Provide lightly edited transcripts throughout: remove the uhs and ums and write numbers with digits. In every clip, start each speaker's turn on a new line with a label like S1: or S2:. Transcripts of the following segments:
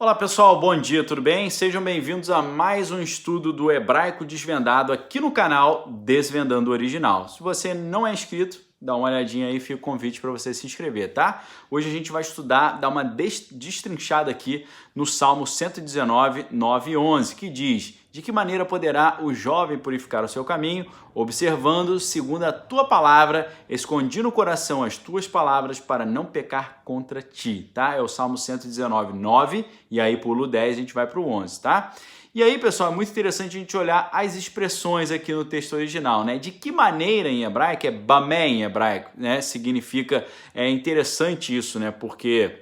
S1: Olá pessoal, bom dia, tudo bem? Sejam bem-vindos a mais um estudo do Hebraico Desvendado aqui no canal Desvendando o Original. Se você não é inscrito, dá uma olhadinha aí, fica o convite para você se inscrever, tá? Hoje a gente vai estudar, dar uma destrinchada aqui no Salmo 119, 9 e 11, que diz: de que maneira poderá o jovem purificar o seu caminho? Observando, segundo a tua palavra, escondi no coração as tuas palavras para não pecar contra ti, tá? É o Salmo 119, 9, e aí pulo 10 a gente vai para o 11, tá? E aí, pessoal, é muito interessante a gente olhar as expressões aqui no texto original, né? De que maneira em hebraico, é bamé em hebraico, né? Significa, é interessante isso, né? Porque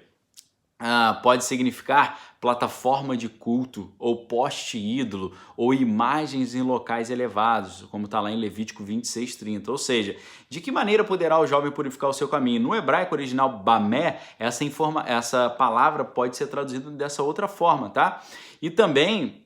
S1: pode significar plataforma de culto, ou poste ídolo, ou imagens em locais elevados, como está lá em Levítico 26:30. Ou seja, de que maneira poderá o jovem purificar o seu caminho? No hebraico original, bamé, essa palavra pode ser traduzida dessa outra forma, tá? E também,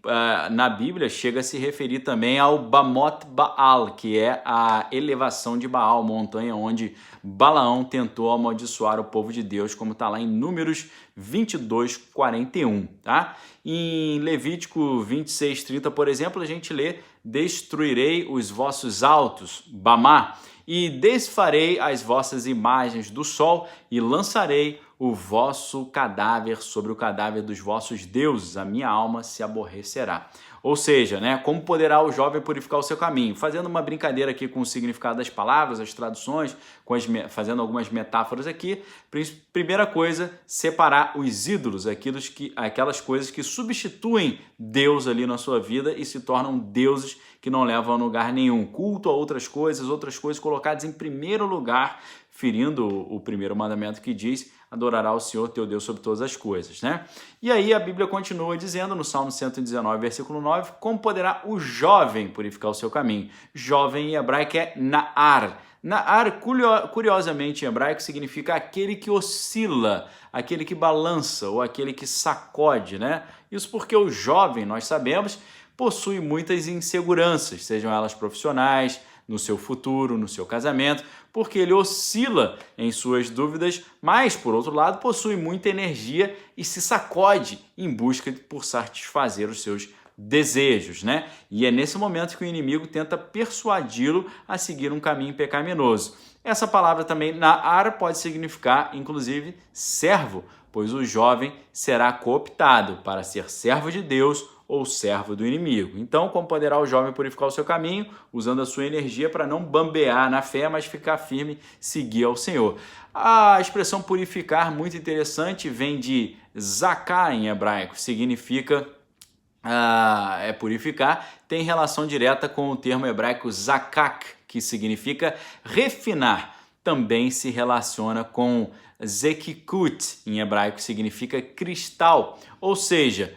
S1: na Bíblia, chega a se referir também ao Bamot Baal, que é a elevação de Baal, montanha onde Balaão tentou amaldiçoar o povo de Deus, como está lá em Números 22:41, tá? Em Levítico 26:30, por exemplo, a gente lê: destruirei os vossos altos, Bamá, e desfarei as vossas imagens do sol e lançarei o vosso cadáver sobre o cadáver dos vossos deuses, a minha alma se aborrecerá. Ou seja, né, como poderá o jovem purificar o seu caminho? Fazendo uma brincadeira aqui com o significado das palavras, as traduções, fazendo algumas metáforas aqui. Primeira coisa, separar os ídolos, aquelas coisas que substituem Deus ali na sua vida e se tornam deuses que não levam a lugar nenhum. Culto a outras coisas colocadas em primeiro lugar, ferindo o primeiro mandamento que diz: adorará o Senhor teu Deus sobre todas as coisas, né? E aí a Bíblia continua dizendo no Salmo 119, versículo 9, como poderá o jovem purificar o seu caminho? Jovem em hebraico é Na'ar. Na'ar, curiosamente em hebraico, significa aquele que oscila, aquele que balança ou aquele que sacode, né? Isso porque o jovem, nós sabemos, possui muitas inseguranças, sejam elas profissionais, no seu futuro, no seu casamento, porque ele oscila em suas dúvidas, mas, por outro lado, possui muita energia e se sacode em busca por satisfazer os seus desejos, né? E é nesse momento que o inimigo tenta persuadi-lo a seguir um caminho pecaminoso. Essa palavra também, Na'ar, pode significar, inclusive, servo, pois o jovem será cooptado para ser servo de Deus ou servo do inimigo. Então, como poderá o jovem purificar o seu caminho? Usando a sua energia para não bambear na fé, mas ficar firme, seguir ao Senhor. A expressão purificar, muito interessante, vem de zaká em hebraico, significa purificar, tem relação direta com o termo hebraico zakak, que significa refinar. Também se relaciona com zekikut, em hebraico, que significa cristal, ou seja,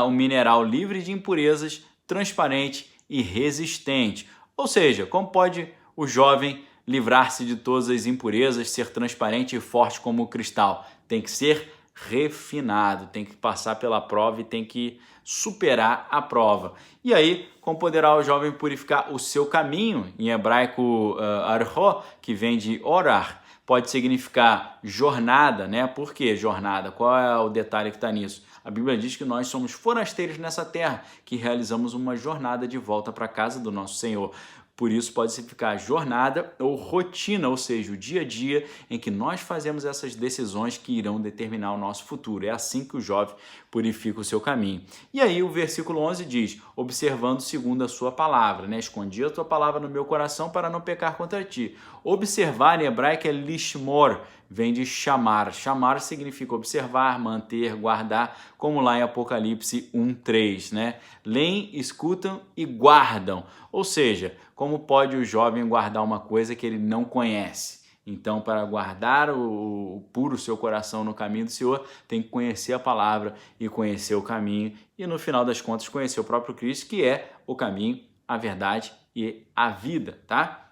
S1: um mineral livre de impurezas, transparente e resistente. Ou seja, como pode o jovem livrar-se de todas as impurezas, ser transparente e forte como o cristal? Tem que ser refinado, tem que passar pela prova e tem que superar a prova. E aí, como poderá o jovem purificar o seu caminho? Em hebraico, arho, que vem de orar, pode significar jornada, né? Por que jornada? Qual é o detalhe que está nisso? A Bíblia diz que nós somos forasteiros nessa terra, que realizamos uma jornada de volta para a casa do nosso Senhor. Por isso pode significar jornada ou rotina, ou seja, o dia a dia em que nós fazemos essas decisões que irão determinar o nosso futuro. É assim que o jovem purifica o seu caminho. E aí o versículo 11 diz: observando segundo a sua palavra, né? Escondi a tua palavra no meu coração para não pecar contra ti. Observar em hebraico é lishmor, vem de chamar. Chamar significa observar, manter, guardar, como lá em Apocalipse 1:3, né? Leem, escutam e guardam. Ou seja, como pode o jovem guardar uma coisa que ele não conhece? Então, para guardar o puro seu coração no caminho do Senhor, tem que conhecer a palavra e conhecer o caminho. E no final das contas, conhecer o próprio Cristo, que é o caminho, a verdade e a vida, tá?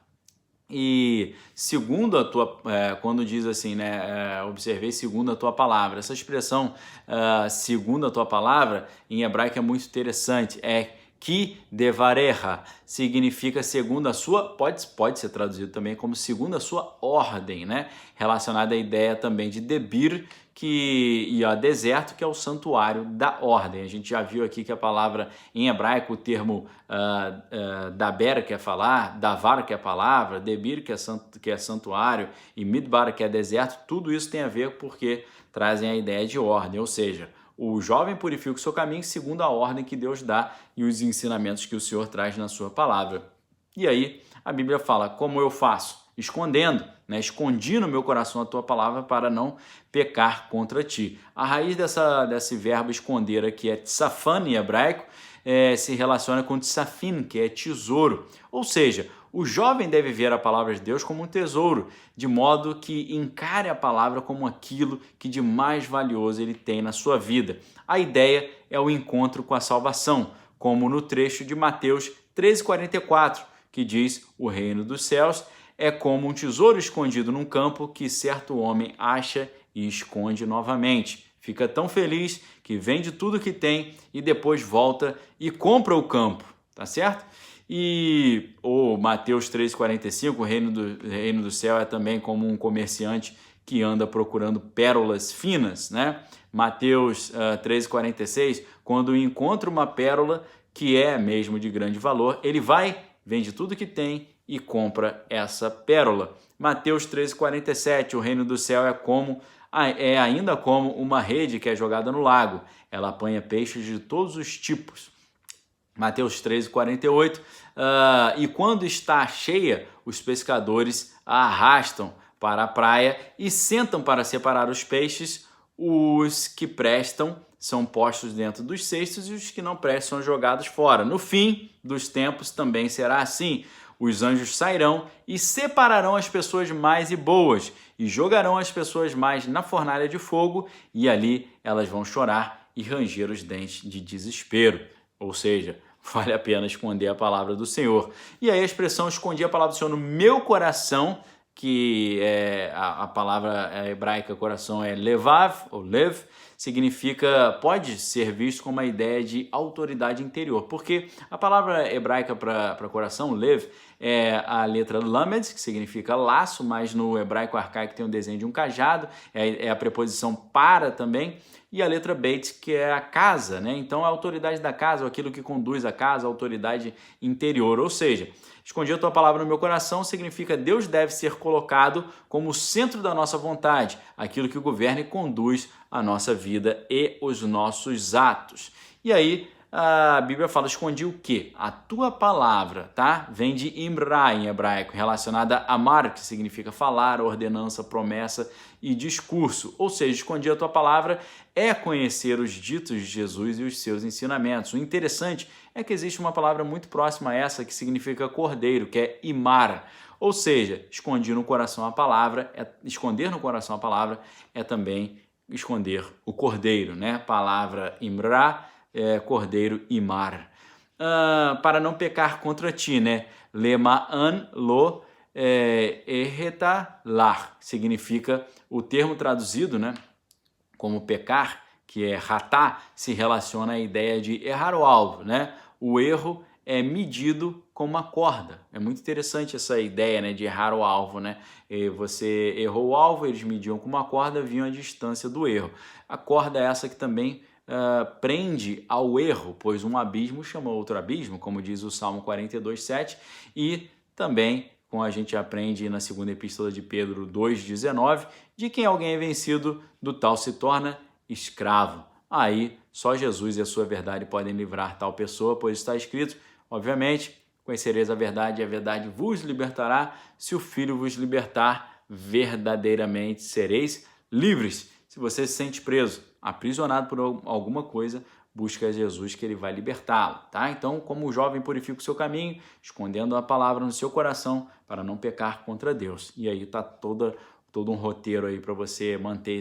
S1: E segundo a tua, quando diz assim, né, observei segundo a tua palavra, essa expressão segundo a tua palavra, em hebraico é muito interessante, é Que devareja significa segundo a sua, pode ser traduzido também como segundo a sua ordem, né? Relacionada à ideia também de Debir, e a deserto, que é o santuário da ordem. A gente já viu aqui que a palavra em hebraico, o termo daber, que é falar, davar, que é palavra, debir, que é santuário, e midbar, que é deserto, tudo isso tem a ver porque trazem a ideia de ordem, ou seja, o jovem purifica o seu caminho segundo a ordem que Deus dá e os ensinamentos que o Senhor traz na sua palavra. E aí a Bíblia fala, como eu faço? Escondendo, né? Escondi no meu coração a tua palavra para não pecar contra ti. A raiz desse verbo esconder aqui é tsafan em hebraico, se relaciona com tsafin, que é tesouro. Ou seja, o jovem deve ver a palavra de Deus como um tesouro, de modo que encare a palavra como aquilo que de mais valioso ele tem na sua vida. A ideia é o encontro com a salvação, como no trecho de Mateus 13,44, que diz: o reino dos céus é como um tesouro escondido num campo que certo homem acha e esconde novamente. Fica tão feliz que vende tudo que tem e depois volta e compra o campo, tá certo? E o Mateus 3,45, o reino do céu é também como um comerciante que anda procurando pérolas finas, né? Mateus 13,46, quando encontra uma pérola que é mesmo de grande valor, ele vai, vende tudo que tem e compra essa pérola. Mateus 13,47, o reino do céu é ainda como uma rede que é jogada no lago. Ela apanha peixes de todos os tipos. Mateus 13,48, e quando está cheia, os pescadores a arrastam para a praia e sentam para separar os peixes. Os que prestam são postos dentro dos cestos e os que não prestam são jogados fora. No fim dos tempos também será assim. Os anjos sairão e separarão as pessoas más e boas e jogarão as pessoas más na fornalha de fogo, e ali elas vão chorar e ranger os dentes de desespero. Ou seja, vale a pena esconder a palavra do Senhor. E aí a expressão escondi a palavra do Senhor no meu coração, que é a palavra hebraica coração é levav, ou lev, significa, pode ser visto como uma ideia de autoridade interior, porque a palavra hebraica para coração, lev, é a letra lamed, que significa laço, mas no hebraico arcaico tem o desenho de um cajado, é a preposição para também, e a letra beit, que é a casa, né? Então a autoridade da casa, ou aquilo que conduz a casa, a autoridade interior, ou seja, escondi a tua palavra no meu coração significa Deus deve ser colocado como o centro da nossa vontade, aquilo que governa e conduz a nossa vida e os nossos atos. E aí a Bíblia fala, escondi o quê? A tua palavra, tá? Vem de imra em hebraico, relacionada a amar, que significa falar, ordenança, promessa e discurso. Ou seja, escondi a tua palavra é conhecer os ditos de Jesus e os seus ensinamentos. O interessante é que existe uma palavra muito próxima a essa que significa cordeiro, que é imar. Ou seja, escondi no coração a palavra, esconder no coração a palavra é também esconder o cordeiro, né? Palavra imra, cordeiro imar. Para não pecar contra ti, né? Lema'an lo erretalar, significa o termo traduzido, né? Como pecar, que é ratá, se relaciona à ideia de errar o alvo, né? O erro é medido com uma corda. É muito interessante essa ideia, né, de errar o alvo, né? E você errou o alvo, eles mediam com uma corda, viam a distância do erro. A corda é essa que também prende ao erro, pois um abismo chama outro abismo, como diz o Salmo 42,7, e também, como a gente aprende na segunda epístola de Pedro 2,19, de quem alguém é vencido, do tal se torna escravo. Aí, só Jesus e a sua verdade podem livrar tal pessoa, pois está escrito, obviamente, conhecereis a verdade e a verdade vos libertará. Se o Filho vos libertar, verdadeiramente sereis livres. Se você se sente preso, aprisionado por alguma coisa, busca Jesus que ele vai libertá-lo, tá? Então, como o jovem purifica o seu caminho, escondendo a palavra no seu coração para não pecar contra Deus. E aí tá todo um roteiro aí para você manter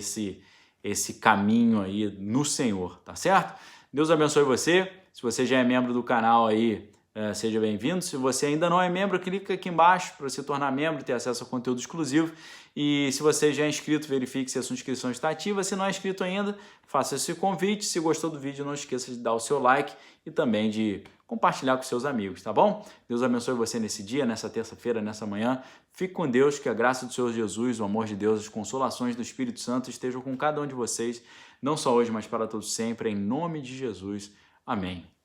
S1: esse caminho aí no Senhor, tá certo? Deus abençoe você. Se você já é membro do canal aí, seja bem-vindo. Se você ainda não é membro, clica aqui embaixo para se tornar membro e ter acesso a conteúdo exclusivo. E se você já é inscrito, verifique se a sua inscrição está ativa. Se não é inscrito ainda, faça esse convite. Se gostou do vídeo, não esqueça de dar o seu like e também de compartilhar com seus amigos, tá bom? Deus abençoe você nesse dia, nessa terça-feira, nessa manhã. Fique com Deus, que a graça do Senhor Jesus, o amor de Deus, as consolações do Espírito Santo estejam com cada um de vocês, não só hoje, mas para todos sempre, em nome de Jesus. Amém.